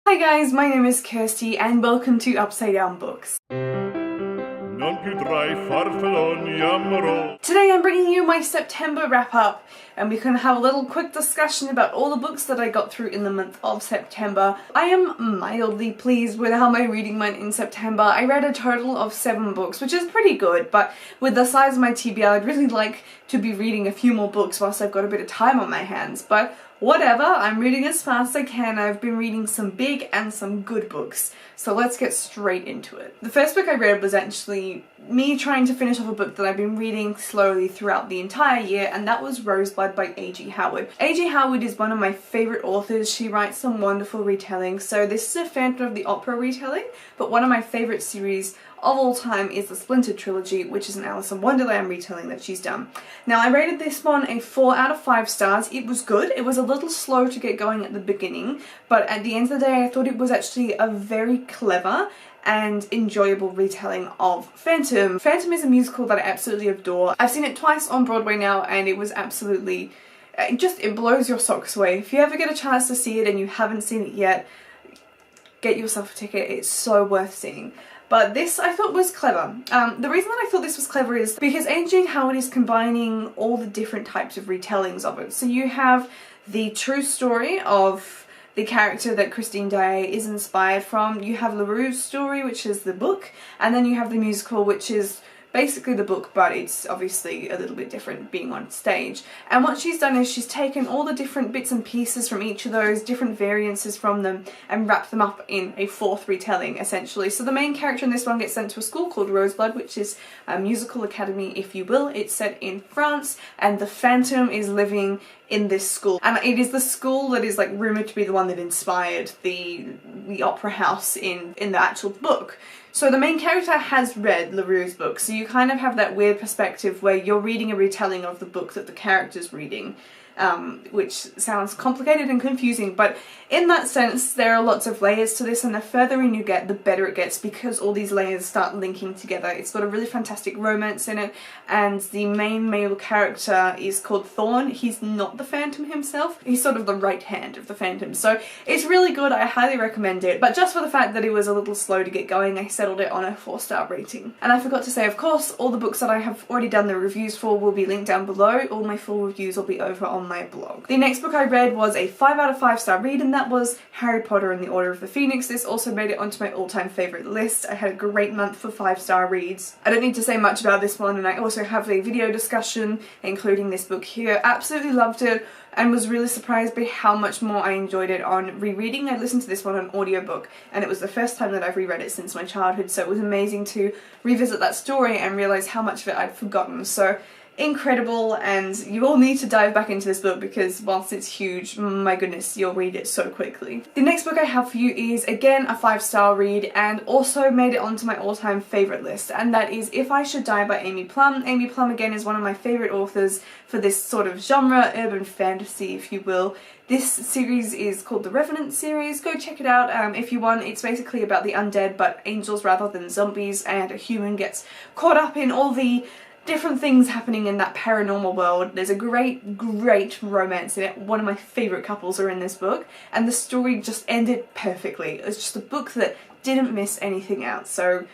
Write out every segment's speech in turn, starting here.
Hi guys, my name is Kirsty and welcome to Upside Down Books. Today I'm bringing you my September wrap up and we can have a little quick discussion about all the books that I got through in the month of September. I am mildly pleased with how my reading went in September. I read a total of 7 books, which is pretty good, but with the size of my TBR I'd really like to be reading a few more books whilst I've got a bit of time on my hands, but whatever, I'm reading as fast as I can. I've been reading some big and some good books, so let's get straight into it. The first book I read was actually me trying to finish off a book that I've been reading slowly throughout the entire year, and that was Rosebud by A.G. Howard. A.G. Howard is one of my favourite authors. She writes some wonderful retellings, so this is a Phantom of the Opera retelling, but one of my favourite series of all time is the Splinter trilogy, which is an Alice in Wonderland retelling that she's done. Now I rated this one a 4 out of 5 stars. It was good. It was a little slow to get going at the beginning, but at the end of the day I thought it was actually a very clever and enjoyable retelling of Phantom. Phantom is a musical that I absolutely adore. I've seen it twice on Broadway now and it was absolutely, it blows your socks away. If you ever get a chance to see it and you haven't seen it yet, get yourself a ticket. It's so worth seeing. But this I thought was clever. The reason that I thought this was clever is because A.G. Howard is combining all the different types of retellings of it. So you have the true story of the character that Christine Daae is inspired from, you have LaRue's story, which is the book, and then you have the musical, which is basically the book, but it's obviously a little bit different being on stage. And what she's done is she's taken all the different bits and pieces from each of those, different variances from them, and wrapped them up in a 4th retelling, essentially. So the main character in this one gets sent to a school called Rosebud, which is a musical academy, if you will. It's set in France, and the Phantom is living in this school. And it is the school that is like rumoured to be the one that inspired the opera house in the actual book. So the main character has read LaRue's book, so you kind of have that weird perspective where you're reading a retelling of the book that the character's reading, which sounds complicated and confusing, but in that sense there are lots of layers to this, and the further in you get, the better it gets because all these layers start linking together. It's got a really fantastic romance in it, and the main male character is called Thorn. He's not the Phantom himself, he's sort of the right hand of the Phantom, so it's really good. I highly recommend it, but just for the fact that it was a little slow to get going, I settled it on a 4-star rating. And I forgot to say, of course, all the books that I have already done the reviews for will be linked down below. All my full reviews will be over on my blog. The next book I read was a 5 out of 5 star read, and that was Harry Potter and the Order of the Phoenix. This also made it onto my all-time favourite list. I had a great month for 5-star reads. I don't need to say much about this one, and I also have a video discussion including this book here. Absolutely loved it and was really surprised by how much more I enjoyed it on rereading. I listened to this one on audiobook and it was the first time that I've reread it since my childhood, so it was amazing to revisit that story and realise how much of it I'd forgotten. So incredible, and you all need to dive back into this book because whilst it's huge, my goodness, you'll read it so quickly. The next book I have for you is again a 5-star read and also made it onto my all-time favourite list, and that is If I Should Die by Amy Plum. Amy Plum again is one of my favourite authors for this sort of genre, urban fantasy if you will. This series is called the Revenant series. Go check it out if you want. It's basically about the undead but angels rather than zombies, and a human gets caught up in all the different things happening in that paranormal world. There's a great romance in it. One of my favourite couples are in this book, and the story just ended perfectly. It was just a book that didn't miss anything out, so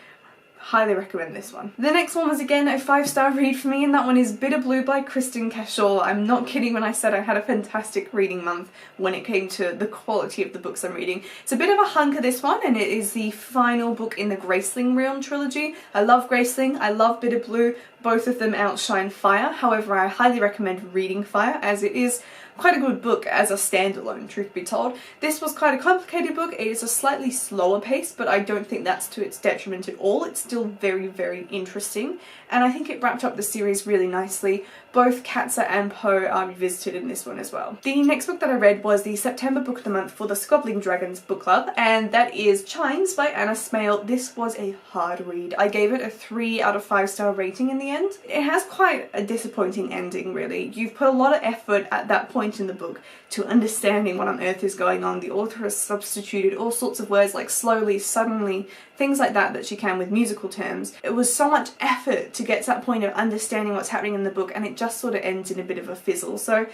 highly recommend this one. The next one was again a 5-star read for me, and that one is Bitterblue by Kristen Cashel. I'm not kidding when I said I had a fantastic reading month when it came to the quality of the books I'm reading. It's a bit of a hunker, this one, and it is the final book in the Graceling Realm trilogy. I love Graceling, I love Bitterblue. Both of them outshine Fire. However, I highly recommend reading Fire as it is quite a good book as a standalone, truth be told. This was quite a complicated book. It is a slightly slower pace, but I don't think that's to its detriment at all. It's still very interesting, and I think it wrapped up the series really nicely. Both Katza and Poe are revisited in this one as well. The next book that I read was the September book of the month for the Squabbling Dragons book club, and that is Chimes by Anna Smale. This was a hard read. I gave it a 3 out of 5-star rating in the end. It has quite a disappointing ending, really. You've put a lot of effort at that point in the book to understanding what on earth is going on. The author has substituted all sorts of words like slowly, suddenly, things like that she can with musical terms. It was so much effort to get to that point of understanding what's happening in the book, and it just sort of ends in a bit of a fizzle. So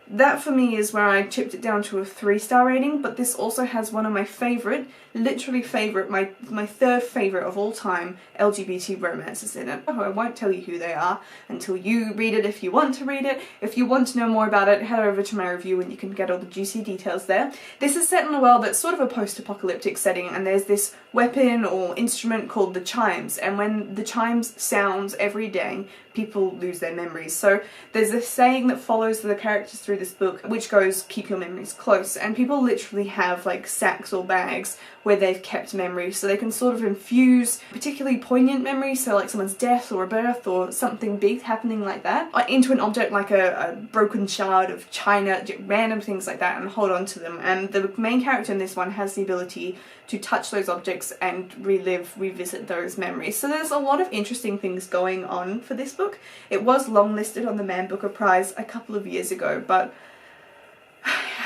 that for me is where I chipped it down to a 3-star rating, but this also has one of my favourite, literally favourite, my third favourite of all time LGBT romances in it. Oh, I won't tell you who they are until you read it if you want to read it. If you want to know more about it, head over to my review and you can get all the juicy details there. This is set in a world that's sort of a post-apocalyptic setting, and there's this weapon or instrument called the Chimes, and when the chimes sounds every day, people lose their memories. So there's this saying that follows the characters through this book, which goes, keep your memories close, and people literally have like sacks or bags where they've kept memories, so they can sort of infuse particularly poignant memories, so like someone's death or a birth or something big happening like that, into an object like a broken shard of china, random things like that, and hold on to them. And the main character in this one has the ability to touch those objects and revisit those memories. So there's a lot of interesting things going on for this book. It was longlisted on the Man Booker Prize a couple of years ago, but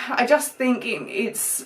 I just think it's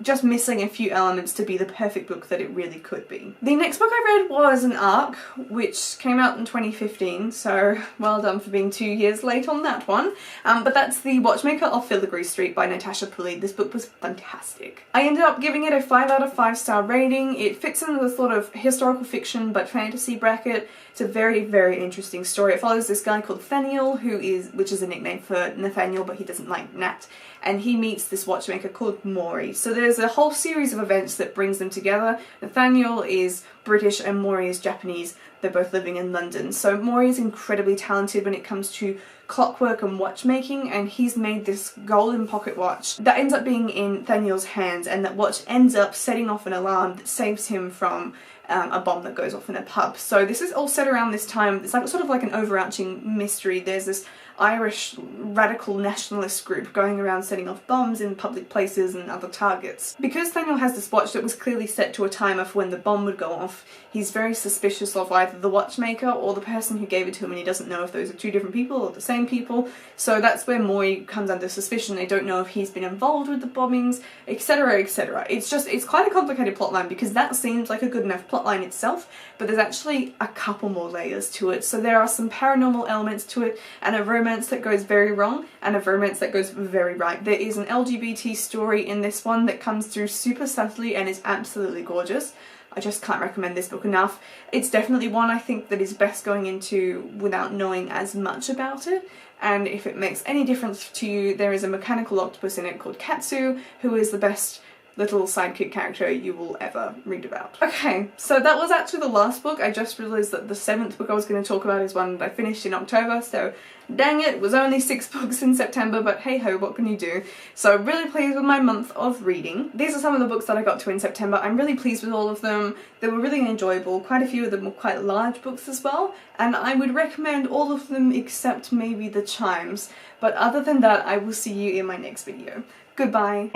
just missing a few elements to be the perfect book that it really could be. The next book I read was an ARC, which came out in 2015, so well done for being 2 years late on that one. But that's The Watchmaker of Filigree Street by Natasha Pulley. This book was fantastic. I ended up giving it a 5 out of 5-star rating. It fits in the sort of historical fiction but fantasy bracket. It's a very, very interesting story. It follows this guy called Nathaniel, which is a nickname for Nathaniel, but he doesn't like Nat, and he meets this watchmaker called Maury. So there's a whole series of events that brings them together. Nathaniel is British and Maury is Japanese. They're both living in London. So Maury is incredibly talented when it comes to clockwork and watchmaking, and he's made this golden pocket watch that ends up being in Nathaniel's hands, and that watch ends up setting off an alarm that saves him from a bomb that goes off in a pub. So this is all set around this time. It's like sort of like an overarching mystery. There's this Irish radical nationalist group going around setting off bombs in public places and other targets. Because Nathaniel has this watch that was clearly set to a timer for when the bomb would go off, he's very suspicious of either the watchmaker or the person who gave it to him, and he doesn't know if those are two different people or the same people. So that's where Maury comes under suspicion. They don't know if he's been involved with the bombings, etc, etc. It's quite a complicated plotline, because that seems like a good enough plotline itself, but there's actually a couple more layers to it. So there are some paranormal elements to it, and a romance that goes very wrong, and a romance that goes very right. There is an LGBT story in this one that comes through super subtly and is absolutely gorgeous. I just can't recommend this book enough. It's definitely one I think that is best going into without knowing as much about it, and if it makes any difference to you, there is a mechanical octopus in it called Katsu, who is the best little sidekick character you will ever read about. Okay, so that was actually the last book. I just realised that the 7th book I was going to talk about is one that I finished in October, so dang it was only 6 books in September, but hey ho, what can you do? So really pleased with my month of reading. These are some of the books that I got to in September. I'm really pleased with all of them. They were really enjoyable. Quite a few of them were quite large books as well, and I would recommend all of them except maybe the Chimes. But other than that, I will see you in my next video. Goodbye.